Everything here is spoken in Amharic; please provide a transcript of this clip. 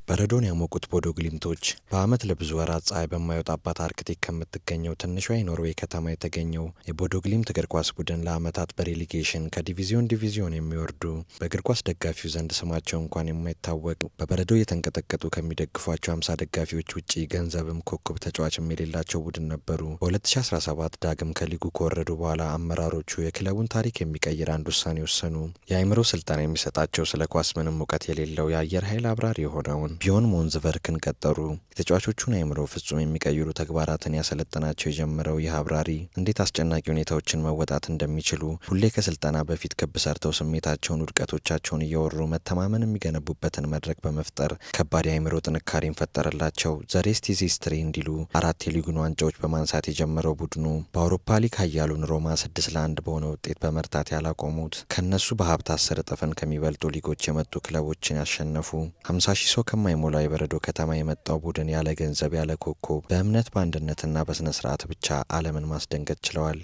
በረዶን ያሞቁት ቦዶ ግሊምቶች በዓመት ለብዙ ወራት ፀሐይ በማይወጣባት አርክቲክ ከምትገኘው ትንሿ የኖርዌይ ከተማ የተገኘው የቦዶ ግሊምት እግር ኳስ ቡድን ለዓመታት በሬሊጌሽን ከዲቪዚዮን የሚወርዱ በእግር ኳስ ደጋፊው ዘንድ ስማቸው እንኳን የማይታወቅ በበረዶ የተንቀጠቀጡ ከሚደግፏቸው 50 ደጋፊዎች ውጪ ገንዘብም ኮከብ ተጫዋችም የሌላቸው ቡድን ነበሩ። በ2017 ዳግም ከሊጉ ከወረዱ በኋላ አመራሮቹ የክለቡን ታሪክ የሚቀይር አንድ ውሳኔ ወሰኑ። የአእምሮ ስልጠና የሚሰጣቸው ስለ ኳስ ምንም እውቀት የሌለው የአየር ኃይል አብራሪ የሆነውን ቢዮን ሞንዝቨርክን ቀጠሩ። የተጫዋቾቹን አእምሮ ፍጹም የሚቀይሩ ተግባራትን ያሰለጠናቸው የጀመረው ይህ አብራሪ እንዴት አስጨናቂ ሁኔታዎችን መወጣት እንደሚችሉ ሁሌ ከስልጠና በፊት ክብ ሰርተው ስሜታቸውን፣ ውድቀቶቻቸውን እያወሩ መተማመን የሚገነቡበትን መድረክ በመፍጠር ከባድ የአእምሮ ጥንካሬን ፈጠረላቸው። ዘሬስት ኢዝ ሂስትሪ እንዲሉ 4 የሊጉን ዋንጫዎች በማንሳት የጀመረው ቡድኑ በአውሮፓ ሊግ ኃያሉን ሮማ 6-1 በሆነ ውጤት በመርታት ያላቆሙት ከነሱ በሀብት 10 እጥፍን ከሚበልጡ ሊጎች የመጡ ክለቦችን ያሸነፉ 50 ሺህ ሰው ከማይሞላው የበረዶ ከተማ የመጣው ቡድን ያለ ገንዘብ ያለ ኮከብ በእምነት በአንድነትና በስነ ስርዓት ብቻ ዓለምን ማስደንገጥ ችለዋል።